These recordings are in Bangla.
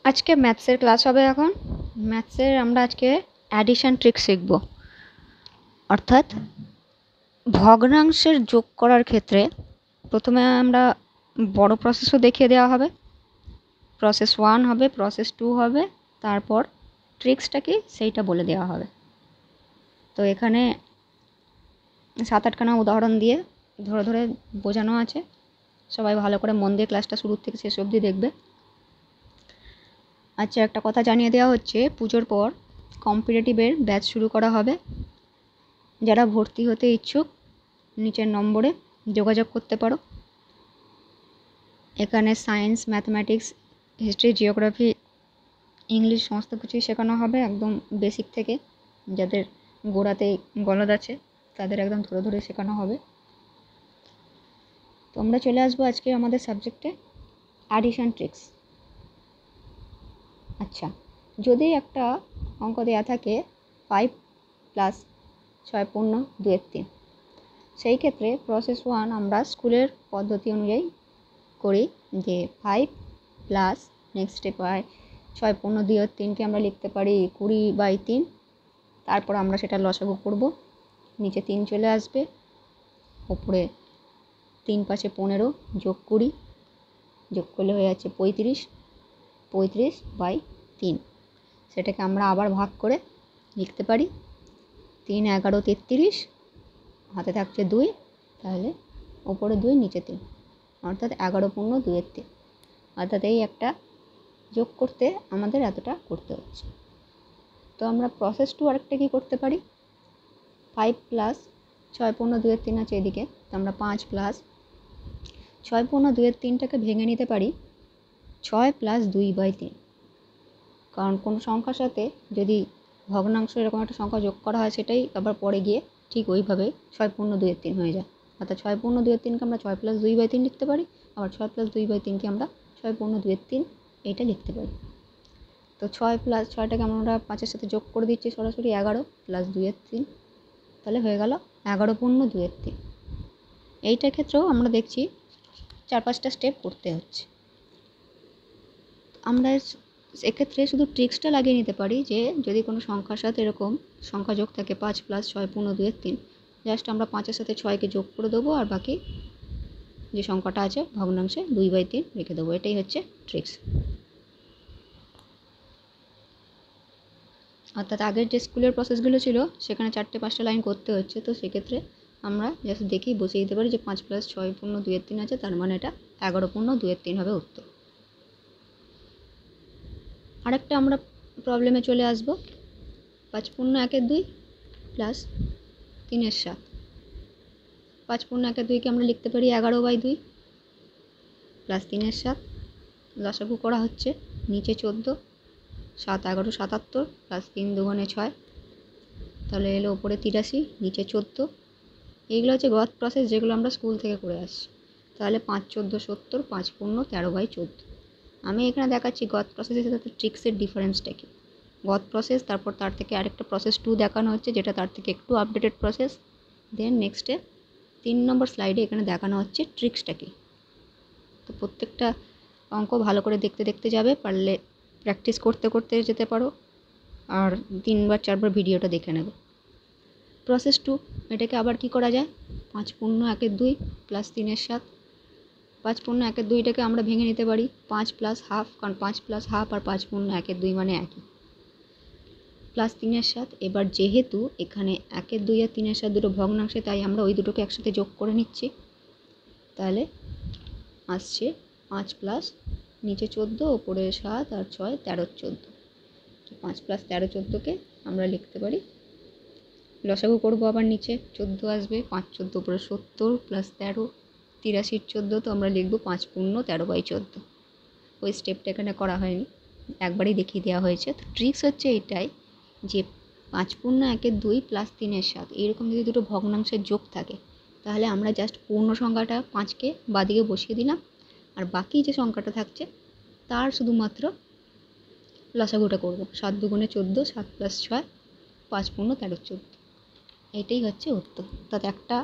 আজকে ম্যাথসের ক্লাস হবে। এখন ম্যাথসের আমরা আজকে অ্যাডিশন ট্রিক শিখব। অর্থাৎ ভগ্নাংশের যোগ করার ক্ষেত্রে প্রথমে আমরা বড় প্রসেসও দেখিয়ে দেওয়া হবে। প্রসেস 1 হবে, প্রসেস 2 হবে, তারপর ট্রিক্সটা কি সেইটা বলে দেওয়া হবে। তো এখানে 7-8খানা উদাহরণ দিয়ে ধরে ধরে বোঝানো আছে। সবাই ভালো করে মন দিয়ে ক্লাসটা শুরু থেকে শেষ অবধি দেখবে। আচ্ছা, একটা কথা জানিয়ে দেওয়া হচ্ছে, পুজোর পর কম্পিটিটিভের ব্যাচ শুরু করা হবে। যারা ভর্তি হতে ইচ্ছুক নিচের নম্বরে যোগাযোগ করতে পারো। এখানে science, mathematics, history, geography, English সমস্ত কিছুই শেখানো হবে, একদম বেসিক থেকে। যাদের গোড়াতে গলদ আছে তাদের একদম ধরে ধরে শেখানো হবে। তো আমরা চলে আসবো আজকে আমাদের সাবজেক্টে, অ্যাডিশন ট্রিক্স। আচ্ছা, যদি একটা অঙ্ক দেওয়া থাকে 5 + 6 পূর্ণ 2/3, সেই ক্ষেত্রে প্রসেস 1 আমরা স্কুলের পদ্ধতি অনুযায়ী করি যে 5 প্লাস নেক্সট স্টেপ হয় 6 পূর্ণ 2/3কে আমরা লিখতে পারি 20/3। তারপর আমরা সেটা লসাগু করব, নিচে 3 চলে আসবে, ওপরে 3 × 5 = 15 যোগ 20 যোগ করলে হয়ে যাচ্ছে 35, 35/3। সেটাকে আমরা আবার ভাগ করে লিখতে পারি 3 × 11 = 33, হাতে থাকছে 2, তাহলে ওপরে 2 নিচে 3, অর্থাৎ 11 পূর্ণ 2/3। অর্থাৎ এই একটা যোগ করতে আমাদের এতটা করতে হচ্ছে। তো আমরা প্রসেস 2 আরেকটা কী করতে পারি, 5 + 6 পূর্ণ 2/3 আছে এদিকে, তো আমরা 5 + 6 পূর্ণ 2/3টাকে ভেঙে নিতে পারি 6 + 2/3। কারণ কোনো সংখ্যার সাথে যদি ভগ্নাংশ এরকম একটা সংখ্যা যোগ করা হয়, সেটাই আবার পরে গিয়ে ঠিক ওইভাবে 6 পূর্ণ 2/3 হয়ে যায়। অর্থাৎ 6 পূর্ণ 2/3কে আমরা 6 + 2/3 লিখতে পারি, আবার 6 + 2/3কে আমরা 6 পূর্ণ 2/3 এইটা লিখতে পারি। তো 6 + 6টাকে আমরা 5-এর সাথে যোগ করে দিচ্ছি সরাসরি 11 + 2/3, তাহলে হয়ে গেল 11 পূর্ণ 2/3। এইটার ক্ষেত্রেও আমরা দেখছি 4-5টা স্টেপ করতে হচ্ছে। আমরা এক্ষেত্রে শুধু ট্রিক্সটা লাগিয়ে নিতে পারি যে যদি কোনো সংখ্যার সাথে এরকম সংখ্যা যোগ থাকে 5 + 6 পূর্ণ 2/3, জাস্ট আমরা 5-এর সাথে 6কে যোগ করে দেবো, আর বাকি যে সংখ্যাটা আছে ভগ্নাংশে 2/3 রেখে দেবো। এটাই হচ্ছে ট্রিক্স। অর্থাৎ আগের যে স্কুলের প্রসেসগুলো ছিল সেখানে 4-5টা লাইন করতে হচ্ছে, তো সেক্ষেত্রে আমরা জাস্ট দেখি বসিয়ে দিতে পারি যে 5 + 6 পূর্ণ 2/3 আছে, তার মানে এটা 11 পূর্ণ 2/3 হবে উত্তর। আরেকটা আমরা প্রবলেমে চলে আসব, 5 পূর্ণ 1/2 প্লাস 3/7। 5 পূর্ণ 1/2কে আমরা লিখতে পারি 11/2 প্লাস 3/7, লসাগু করা হচ্ছে, নিচে 14, 7 × 11 = 77 প্লাস 3 × 2 = 6, তাহলে এলো ওপরে 83, নিচে 14। এইগুলো হচ্ছে গত প্রসেস যেগুলো আমরা স্কুল থেকে করে আসছি। তাহলে 5 × 14 = 70, 5 পূর্ণ 13/14। আমি এখানে দেখাচ্ছি গত প্রসেসের সাথে ট্রিক্সের ডিফারেন্সটা কি। গত প্রসেস, তারপর তার থেকে আরেকটা প্রসেস 2 দেখানো হচ্ছে, যেটা তার থেকে একটু আপডেটেড প্রসেস। দেন নেক্সটে 3 নম্বর স্লাইডে এখানে দেখানো হচ্ছে ট্রিক্সটা কি। তো প্রত্যেকটা অঙ্ক ভালো করে দেখতে দেখতে যাবে, পারলে প্র্যাকটিস করতে করতে যেতে পারো, আর 3-4বার ভিডিওটা দেখে নেবে। প্রসেস 2, এটাকে আবার কি করা যায়, 5 পূর্ণ 1/2 প্লাস 3/7। 5 পূর্ণ 1/2টাকে আমরা ভেঙে নিতে পারি 5 + ½ কারণ 5 + ½ আর 5 পূর্ণ 1/2 মানে একই, প্লাস 3/7। এবার যেহেতু এখানে 1/2 আর 3/7 দুটো ভগ্নাংশে, তাই আমরা ওই দুটোকে একসাথে যোগ করে নিচ্ছি। তাহলে আসছে 5 প্লাস নিচে 14, ওপরে 7 আর 6 13, 14। তো 5 + 13, 14কে আমরা লিখতে পারি, লসাগু করবো, আবার নিচে 14 আসবে, 5 × 14 উপরে 70 প্লাস 13 83 × 14, তো আমরা লিখব 5 পূর্ণ 13/14। ওই স্টেপটা এখানে করা হয়নি, একবারই দেখিয়ে দেওয়া হয়েছে। তো ট্রিক্স হচ্ছে এটাই যে 5 পূর্ণ 1/2 প্লাস 3/7 এইরকম যদি দুটো ভগ্নাংশের যোগ থাকে, তাহলে আমরা জাস্ট পূর্ণ সংখ্যাটা 5কে বাদিকে বসিয়ে দিলাম, আর বাকি যে সংখ্যাটা থাকছে তার শুধুমাত্র লসাগুটা করব। 7 × 2 = 14, 7 + 6 5 পূর্ণ 13, 14। এইটাই হচ্ছে উত্তর। অর্থাৎ একটা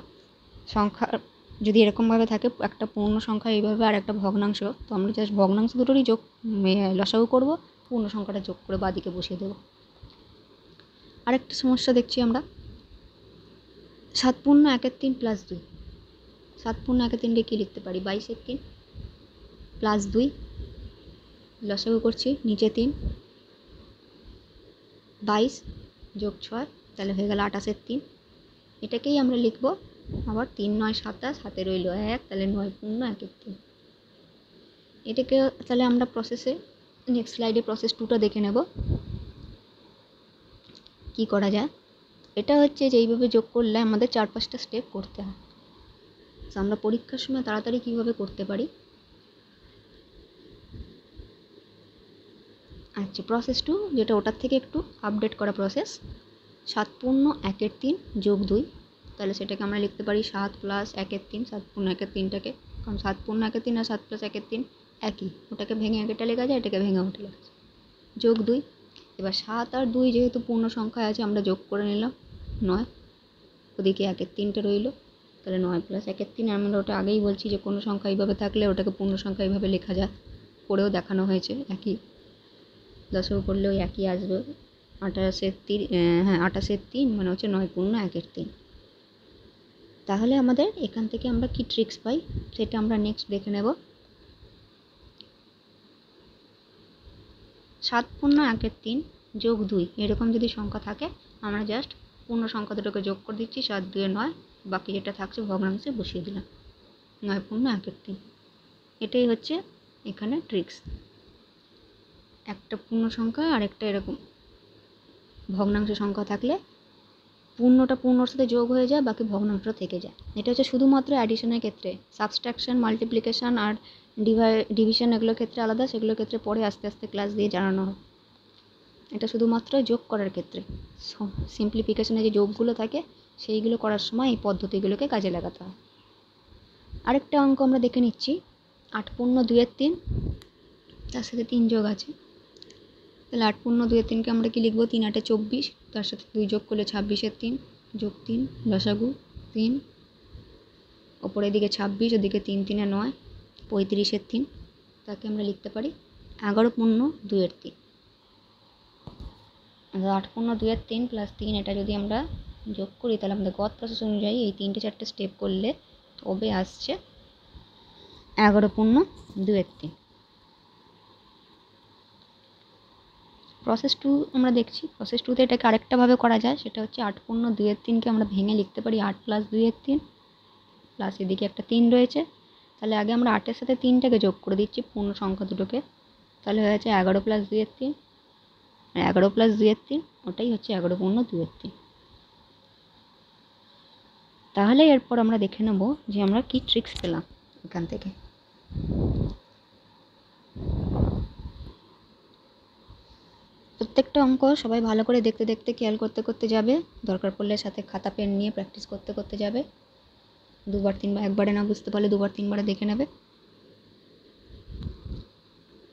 সংখ্যা যদি এরকমভাবে থাকে, একটা পূর্ণ সংখ্যা এইভাবে আর একটা ভগ্নাংশ, তো আমরা জাস্ট ভগ্নাংশ দুটোরই যোগ লসাগু করব, পূর্ণ সংখ্যাটা যোগ করে বাঁদিকে বসিয়ে দেবো। আরেকটা সমস্যা দেখছি আমরা, 7 পূর্ণ 1-এর 3 প্লাস 2। 7 পূর্ণ 1-এর 3কে কী লিখতে পারি? 22-এর 3 প্লাস 2, লসাগু করছি, নিচে 3, 22 যোগ 6, তাহলে হয়ে গেল 28-এর 3। এটাকেই আমরা লিখব আবার 3 9 27, হাতে রইল 1, তাহলে 9 পূর্ণ 1-এর 3। এটাকে তাহলে আমরা প্রসেসে নেক্সট স্লাইডে প্রসেস 2টা দেখে নেব কি করা যায়। এটা হচ্ছে যে এইভাবে যোগ করলে আমাদের 4-5টা স্টেপ করতে হয়। তো আমরা পরীক্ষার সময় তাড়াতাড়ি কীভাবে করতে পারি। আচ্ছা, প্রসেস 2 যেটা ওটার থেকে একটু আপডেট করা প্রসেস, 7 পূর্ণ 1-এর 3 যোগ 2, তাহলে সেটাকে আমরা লিখতে পারি 7 প্লাস 1-এর 3। 7 পূর্ণ 1-এর 3টাকে, কারণ 7 পূর্ণ 1-এর 3 আর 7 প্লাস 1-এর 3 একই, ওটাকে ভেঙে এটা লেখা যায়, এটাকে ভেঙে ওটা লেখা যায়, যোগ 2। এবার 7 আর 2 যেহেতু পূর্ণ সংখ্যায় আছে আমরা যোগ করে নিলাম 9, ওদিকে 1-এর 3টে রইল, তাহলে 9 প্লাস 1-এর 3। আমরা ওটা আগেই বলছি যে কোনো সংখ্যা এইভাবে থাকলে ওটাকে পূর্ণ সংখ্যা এইভাবে লেখা যায়, করেও দেখানো হয়েছে, একই লসাগু করলেও একই আসবে। 28-এর 3, হ্যাঁ 28-এর 3 মানে হচ্ছে 9 পূর্ণ 1-এর 3। তাহলে আমাদের এখান থেকে আমরা কি ট্রিক্স পাই সেটা আমরা নেক্সট দেখে নেব। 7 পূর্ণ 1-এর 3 যোগ 2 এরকম যদি সংখ্যা থাকে আমরা জাস্ট পূর্ণ সংখ্যা দুটোকে যোগ করে দিচ্ছি, 7 2 9, বাকি যেটা থাকছে ভগ্নাংশে বসিয়ে দিলাম, 9 পূর্ণ 1-এর 3। এটাই হচ্ছে এখানে ট্রিক্স। একটা পূর্ণ সংখ্যা আর একটা এরকম ভগ্নাংশ সংখ্যা থাকলে পূর্ণটা পূর্ণর সাথে যোগ হয়ে যায়, বাকি ভগ্নাংশটা থেকে যায়। এটা হচ্ছে শুধুমাত্র অ্যাডিশনের ক্ষেত্রে। সাবস্ট্রাকশন, মাল্টিপ্লিকেশন আর ডিভিশন এগুলোর ক্ষেত্রে আলাদা, সেগুলোর ক্ষেত্রে পরে আস্তে আস্তে ক্লাস দিয়ে জানানো হয়। এটা শুধুমাত্র যোগ করার ক্ষেত্রে, সিম্পলিফিকেশনে যে যোগগুলো থাকে সেইগুলো করার সময় এই পদ্ধতিগুলোকে কাজে লাগাতে হয়। আরেকটা অঙ্ক আমরা দেখে নিচ্ছি, 8 পূর্ণ 2-এর 3, তার সাথে 3 যোগ আছে, তাহলে 8 পূর্ণ 2-এর 3কে আমরা কি লিখবো? 3 8 24, তার সাথে 2 যোগ করলে 26-এর 3 যোগ 3, লসাগু 3, ওপরের দিকে 26, ওদিকে 3 3 9, 35-এর 3, তাকে আমরা লিখতে পারি 11 পূর্ণ 2-এর 3। 8 পূর্ণ 2-এর 3 প্লাস 3, এটা যদি আমরা যোগ করি তাহলে আমাদের গত প্রসেস অনুযায়ী এই 3টে 4টে স্টেপ করলে তবে আসছে 11 পূর্ণ 2-এর 3। প্রসেস 2 আমরা দেখছি, প্রসেস 2তে এটাকে আরেকটাভাবে করা যায়, সেটা হচ্ছে 8 পূর্ণ 2-এর 3কে আমরা ভেঙে লিখতে পারি 8 প্লাস 2-এর 3 প্লাস এদিকে একটা 3 রয়েছে, তাহলে আগে আমরা 8-এর সাথে 3টাকে যোগ করে দিচ্ছি পূর্ণ সংখ্যা দুটোকে, তাহলে হয়ে যাচ্ছে 11 প্লাস 2-এর 3, 11 প্লাস 2-এর 3 ওটাই হচ্ছে 11 পূর্ণ 2-এর 3। তাহলে এরপর আমরা দেখে নেব যে আমরা কি ট্রিক্স পেলাম এখান থেকে। প্রত্যেকটা অঙ্ক সবাই ভালো করে দেখতে দেখতে খেয়াল করতে করতে যাবে, দরকার পড়লে সাথে খাতা পেন নিয়ে প্র্যাকটিস করতে করতে যাবে, 2বার 3বার, একবারে না বুঝতে পারলে 2বার 3বারে দেখে নেবে।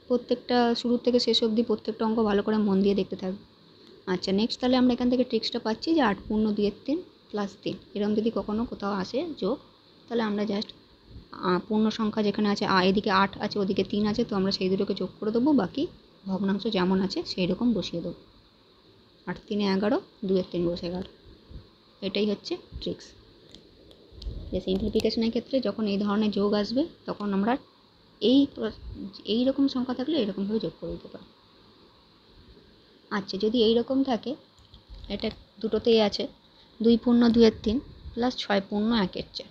প্রত্যেকটা শুরু থেকে শেষ অবধি প্রত্যেকটা অঙ্ক ভালো করে মন দিয়ে দেখতে থাকবে। আচ্ছা, নেক্সট তাহলে আমরা এখান থেকে ট্রিক্সটা পাচ্ছি যে 8 পূর্ণ 2-এর 3 প্লাস 3 এরকম যদি কখনও কোথাও আসে যোগ, তাহলে আমরা জাস্ট পূর্ণ সংখ্যা যেখানে আছে এদিকে 8 আছে ওদিকে 3 আছে, তো আমরা সেই দুটোকে যোগ করে দেবো, বাকি ভগ্নাংশ যেমন আছে সেই রকম বসিয়ে দেবো। 8 3 11, 2-এর 3 বসে গেল। এটাই হচ্ছে ট্রিক্স। যে সিম্পলিফিকেশনের ক্ষেত্রে যখন এই ধরনের যোগ আসবে তখন আমরা এই রকম সংখ্যা থাকলে এইরকমভাবে যোগ করে দিতে পারি। আচ্ছা, যদি এই রকম থাকে, এটা দুটোতেই আছে 2 পূর্ণ 2-এর 3 প্লাস 6 পূর্ণ 1-এর 4,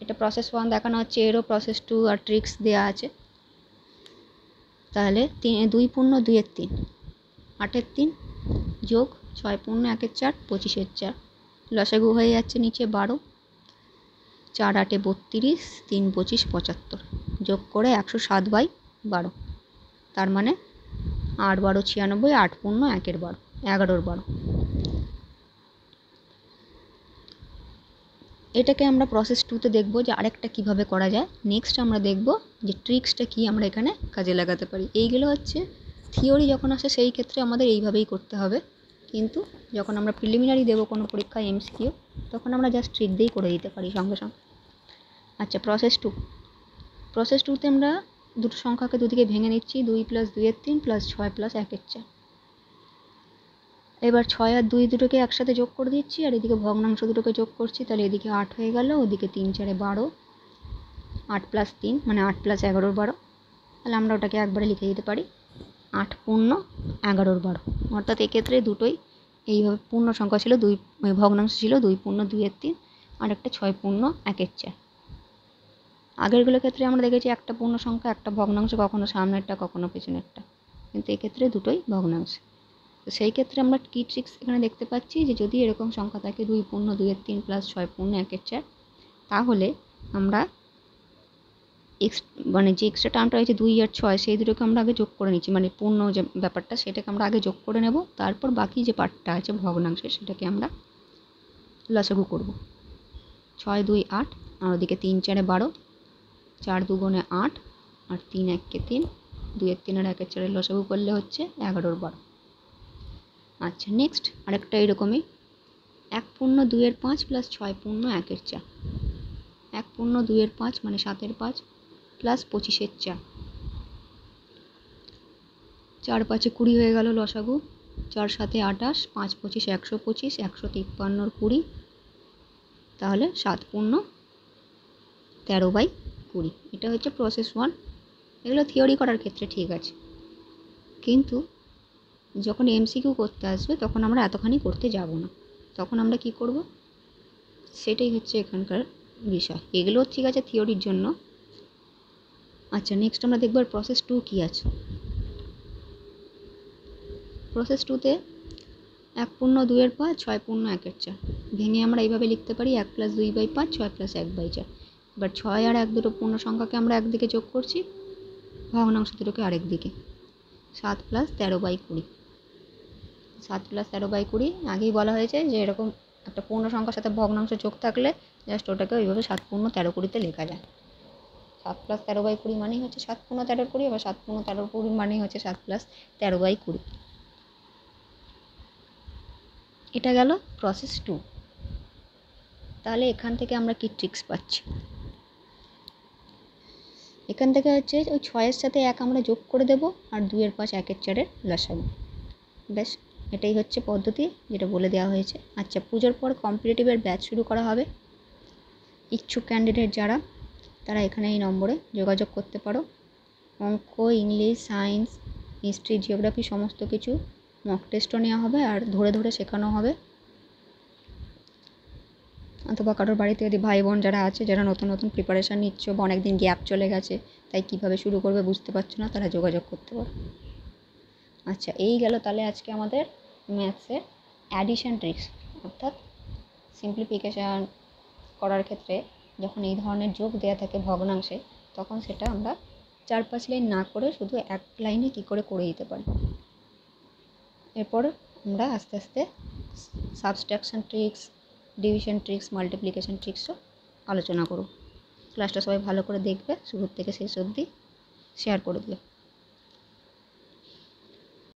এটা প্রসেস 1 দেখানো হচ্ছে, এরও প্রসেস 2 আর ট্রিক্স দেওয়া আছে। তাহলে 2 পূর্ণ 2-এর 3, 8-এর 3 যোগ 6 পূর্ণ 1-এর 4, 25-এর 4, লসাগু হয়ে যাচ্ছে নিচে 12, 4 8 32, 3 25 75, যোগ করে 107/12, তার মানে 8 12 96, 8 পূর্ণ 1-এর 12, 11-এর 12। এটাকে আমরা প্রসেস 2তে দেখব যে আরেকটা কিভাবে করা যায়। নেক্সট আমরা দেখব যে ট্রিক্সটা কি আমরা এখানে কাজে লাগাতে পারি। এইগুলো হচ্ছে থিওরি, যখন আসে সেই ক্ষেত্রে আমাদের এইভাবেই করতে হবে, কিন্তু যখন আমরা প্রিলিমিনারি দেবো কোনো পরীক্ষায় এমসিকিউ, তখন আমরা জাস্ট ট্রিক দিয়েই করে দিতে পারি সঙ্গে সঙ্গে। আচ্ছা, প্রসেস 2, প্রসেস 2তে আমরা দুটো সংখ্যাকে দুদিকে ভেঙে নিচ্ছি, 2 + 2 এর 3 + 6 + 1 এর 4। এবার 6 আর 2 দুটোকে একসাথে যোগ করে দিচ্ছি, আর এদিকে ভগ্নাংশ দুটোকে যোগ করছি, তাহলে এদিকে 8 হয়ে গেল, ওদিকে 3 × 4 = 12, 8 + 3 মানে 8 + 11 = 12। তাহলে আমরা ওটাকে একবারে লিখে দিতে পারি 8 পূর্ণ 11 = 12। অর্থাৎ এক্ষেত্রে দুটোই এইভাবে পূর্ণ সংখ্যা ছিল, 2 ভগ্নাংশ ছিল 2 পূর্ণ 2 এর 3 আর একটা 6 পূর্ণ 1 এর 4। আগেরগুলোর ক্ষেত্রে আমরা দেখেছি একটা পূর্ণ সংখ্যা একটা ভগ্নাংশ, কখনো সামনেরটা কখনো পেছনেরটা, কিন্তু এক্ষেত্রে দুটোই ভগ্নাংশ। তো সেই ক্ষেত্রে আমরা কি ট্রিক্স এখানে দেখতে পাচ্ছি যে যদি এরকম সংখ্যা থাকে 2 পূর্ণ 2 এর 3 + 6 পূর্ণ 1 এর 4, তাহলে আমরা মানে যে এক্সট্রা টার্মটা হয়েছে 2 আর 6 সেই দুটোকে আমরা আগে যোগ করে নিচ্ছি, মানে পূর্ণ যে ব্যাপারটা সেটাকে আমরা আগে যোগ করে নেব, তারপর বাকি যে পার্টটা আছে ভগ্নাংশের সেটাকে আমরা লসাগু করব। 6 2 8 আর ওদিকে 3 4 12, 4 2 8 আর 3 1 3, 2 এর 3 আর 1 এর 4 লসাগু করলে হচ্ছে 11 = 12। আচ্ছা, নেক্সট আরেকটা এরকমই 1 পূর্ণ 2 এর 5 + 6 পূর্ণ 1 এর 4। 1 পূর্ণ 2 এর 5 মানে 7 এর 5 + 25 এর 4। 4 5 20 হয়ে গেল লসাগু, 4 7 28, 5 25 125, 153 20, তাহলে 7 পূর্ণ 13/20। এটা হচ্ছে প্রসেস 1। এগুলো থিওরি করার ক্ষেত্রে ঠিক আছে, কিন্তু যখন এমসিকিউ করতে আসবে তখন আমরা এতখানি করতে যাব না, তখন আমরা কি করব সেটাই হচ্ছে এখানকার বিষয়। এগুলো ঠিক আছে থিওরির জন্য। আচ্ছা, নেক্সট আমরা দেখব প্রসেস 2 কী আছে। প্রসেস 2তে 1 পূর্ণ 2 এর 5, 6 পূর্ণ 1 এর 4 ভেঙে আমরা এইভাবে লিখতে পারি 1 + 2/5, 6 + 1/4। এবার 6 আর 1 দুটো পূর্ণ সংখ্যাকে আমরা একদিকে যোগ করছি, ভগ্নাংশ দুটোকে আরেক দিকে, 7 + 13/20। 7 + 13/20 আগেই বলা হয়েছে যে এরকম একটা পূর্ণ সংখ্যার সাথে ভগ্নাংশ যোগ থাকলে জাস্ট ওটাকে ওইভাবে 7 পূর্ণ 13/20 লেখা যায়। 7 + 13/20 মানেই হচ্ছে 7 পূর্ণ 13/20, আবার 7 পূর্ণ 13/20 মানেই হচ্ছে 7 + 13/20। এটা গেল প্রসেস 2। তাহলে এখান থেকে আমরা কি ট্রিক্স পাচ্ছি, এখান থেকে হচ্ছে ওই 6 এর সাথে 1 আমরা যোগ করে দেব, আর 2 এর 5 1 এর 4 এর লসাগু, ব্যাস এটাই হচ্ছে পদ্ধতি যেটা বলে দেওয়া হয়েছে। আচ্ছা, পুজোর পর কম্পিটিটিভের ব্যাচ শুরু করা হবে। ইচ্ছুক ক্যান্ডিডেট যারা, তারা এখানে এই নম্বরে যোগাযোগ করতে পারো। অঙ্ক, ইংলিশ, সায়েন্স, হিস্ট্রি, জিওগ্রাফি সমস্ত কিছু মক টেস্টও নেওয়া হবে, আর ধরে ধরে শেখানো হবে। অথবা কারোর বাড়িতে যদি ভাই বোন যারা আছে, যারা নতুন নতুন প্রিপারেশান নিচ্ছ বা অনেক দিন গ্যাপ চলে গেছে, তাই কীভাবে শুরু করবে বুঝতে পারছো না, তারা যোগাযোগ করতে পারো। আচ্ছা, এই গেল তাহলে আজকে আমাদের ম্যাথসের অ্যাডিশন ট্রিক্স, অর্থাৎ সিম্পলিফিকেশান করার ক্ষেত্রে যখন এই ধরনের যোগ দেওয়া থাকে ভগ্নাংশে, তখন সেটা আমরা 4-5 লাইন না করে শুধু এক লাইনে কী করে দিতে পারি। এরপর আমরা আস্তে আস্তে subtraction tricks, division tricks, multiplication ট্রিক্সও আলোচনা করব। ক্লাসটা সবাই ভালো করে দেখবে, শুরু থেকে শেষ অবধি শেয়ার করে দিও।